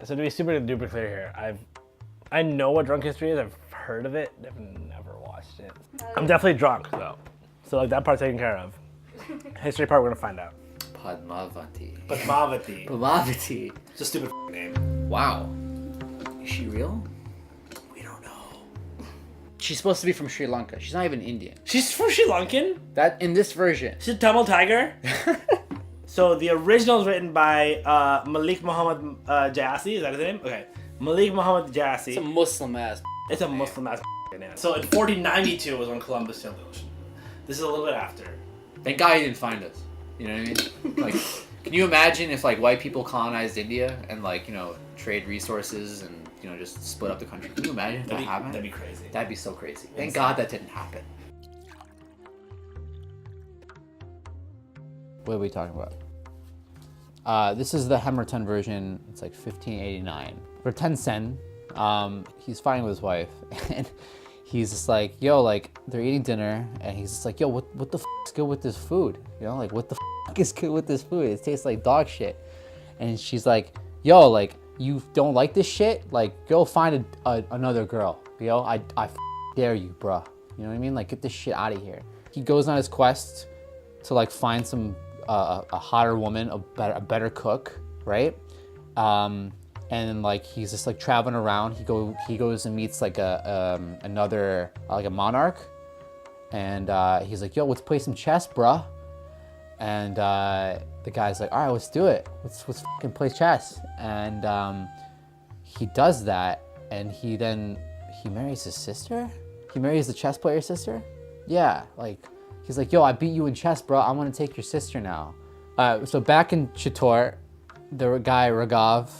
So to be super duper clear here, I know what drunk history is. I've heard of it. I've never watched it. I'm definitely drunk though, so like that part's taken care of. History part, we're gonna find out. Padmavati. Padmavati. It's a stupid name. Wow. Is she real? We don't know. She's supposed to be from Sri Lanka. She's not even Indian. She's from Sri Lankan? That in this version. She's a Tamil tiger? So the original is written by Malik Muhammad Jassi. Is that his name? Okay. Malik Muhammad Jassi. It's a Muslim ass. It's a Muslim ass name. So in 1492 was when Columbus sailed the ocean. This is a little bit after. Thank God he didn't find us. You know what I mean? Like, can you imagine if like white people colonized India and like, you know, trade resources and, you know, just split up the country? Can you imagine if that happened? That'd be crazy. That'd be so crazy. Thank God that didn't happen. What are we talking about? This is the Ratan version. It's like 1589. Ratan Sen, he's fighting with his wife, and he's just like, yo, like, they're eating dinner, and he's just like, yo, what the f is good with this food? You know, like, what the f is good with this food? It tastes like dog shit. And she's like, yo, like, you don't like this shit? Like, go find another girl, you know? I dare you, bruh. You know what I mean? Like, get this shit out of here. He goes on his quest to, like, find some, a hotter woman, a better cook, right? And like he's just like traveling around. He goes and meets like another like a monarch, and he's like, "Yo, let's play some chess, bruh." And the guy's like, "All right, let's do it. Let's fucking play chess." And he does that, and he marries his sister. He marries the chess player's sister. Yeah, like he's like, "Yo, I beat you in chess, bro. I want to take your sister now." So back in Chittor, the guy Raghav.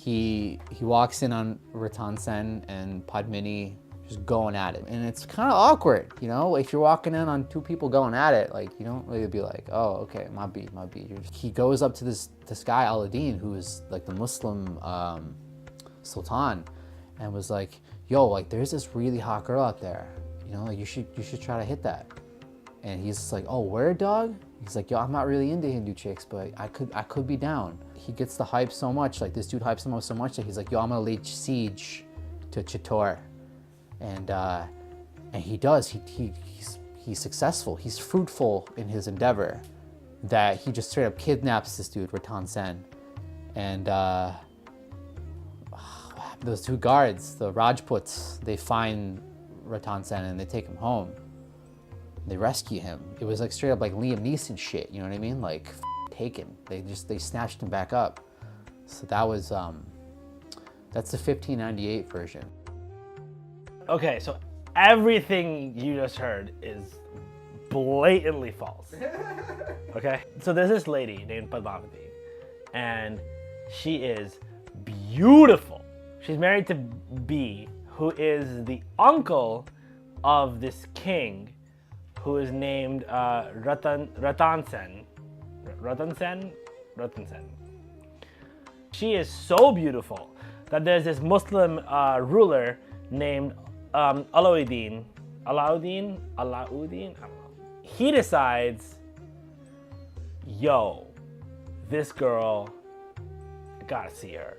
He walks in on Ratan Sen and Padmini just going at it. And it's kind of awkward, you know? If you're walking in on two people going at it, like, you don't really be like, oh, okay, my beat. He goes up to this guy, Alauddin, who is like the Muslim sultan, and was like, yo, like, there's this really hot girl out there. You know, like, you should try to hit that. And he's just like, oh, where, dog? He's like, yo, I'm not really into Hindu chicks, but I could be down. He gets the hype so much, like this dude hypes him up so much that he's like, yo, I'm gonna lay siege to Chittor. And he does. He's successful. He's fruitful in his endeavor. That he just straight up kidnaps this dude, Ratan Sen. And those two guards, the Rajputs, they find Ratan Sen and they take him home. They rescue him. It was like straight up like Liam Neeson shit, you know what I mean? Like taken. They snatched him back up. So that was that's the 1598 version. Okay, so everything you just heard is blatantly false. Okay? So there's this lady named Padmavati, and she is beautiful. She's married to B, who is the uncle of this king, who is named Ratan Sen. Ratan Sen. She is so beautiful that there's this Muslim ruler named Alauddin. Alauddin? I don't know. He decides, yo, this girl, I gotta see her.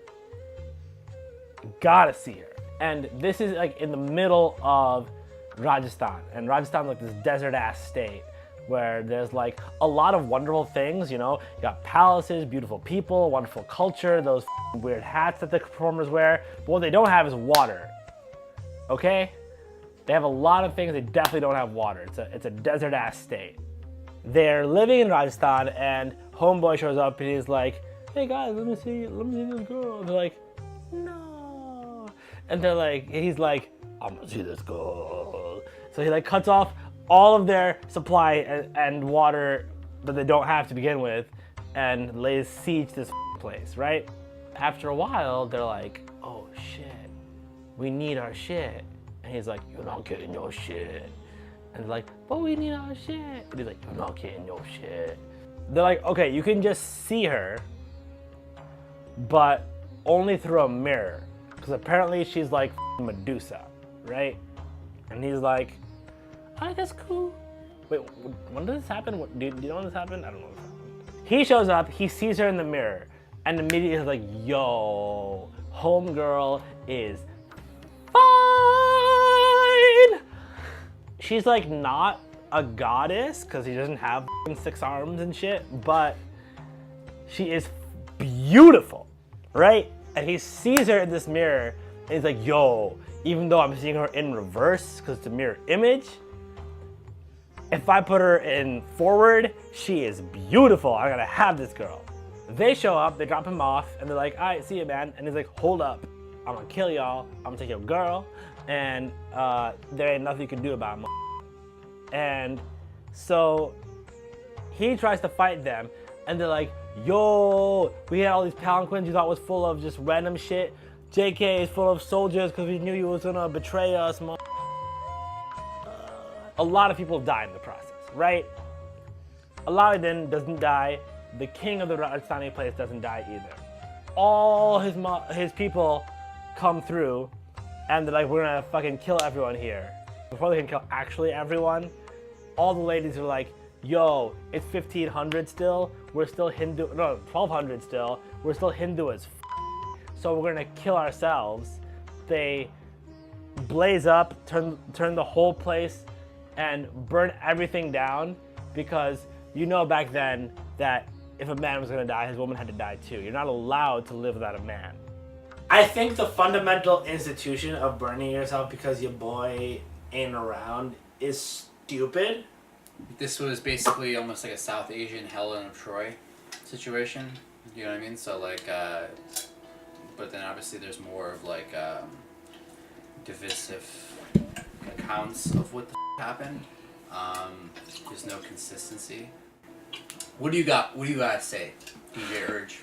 And this is like in the middle of Rajasthan, and Rajasthan's like this desert ass state where there's like a lot of wonderful things, you know. You got palaces, beautiful people, wonderful culture, those weird hats that the performers wear. But what they don't have is water. Okay? They have a lot of things, they definitely don't have water. It's a desert ass state. They're living in Rajasthan, and homeboy shows up and he's like, hey guys, let me see this girl. And they're like, no. And they're like, he's like, I'm gonna see this girl. So he like cuts off all of their supply and water that they don't have to begin with and lays siege to this place, right? After a while, they're like, oh shit, we need our shit. And he's like, you're not getting your shit. And they're like, but we need our shit. And he's like, you're not getting your shit. They're like, okay, you can just see her, but only through a mirror. Because apparently she's like Medusa, right? And he's like, all right, that's cool. Wait, when does this happen? Do you know when this happened? I don't know when this happened. He shows up, he sees her in the mirror, and immediately he's like, yo, Homegirl is fine. She's like not a goddess because she doesn't have 6 arms and shit, but she is beautiful, right? And he sees her in this mirror and he's like, yo, even though I'm seeing her in reverse because it's a mirror image, if I put her in forward, she is beautiful. I gotta have this girl. They show up, they drop him off, and they're like, all right, see you, man. And he's like, hold up. I'm gonna kill y'all. I'm gonna take your girl, and there ain't nothing you can do about it. And so he tries to fight them, and they're like, yo, we had all these palanquins you thought was full of just random shit. JK is full of soldiers because we knew you was gonna betray us, man. A lot of people die in the process, right? Alauddin doesn't die. The king of the Rajasthani place doesn't die either. All his people come through, and they're like, we're gonna fucking kill everyone here. Before they can kill actually everyone, all the ladies are like, yo, it's 1500 still. We're still Hindu, no, 1200 still. We're still Hindu as so we're gonna kill ourselves. They blaze up, turn the whole place, and burn everything down because you know back then that if a man was gonna die, his woman had to die too. You're not allowed to live without a man. I think the fundamental institution of burning yourself because your boy ain't around is stupid. This was basically almost like a South Asian Helen of Troy situation. You know what I mean? So like, but then obviously there's more of like divisive accounts of what the happened. There's no consistency. What do you got? What do you guys say, DJ Urge?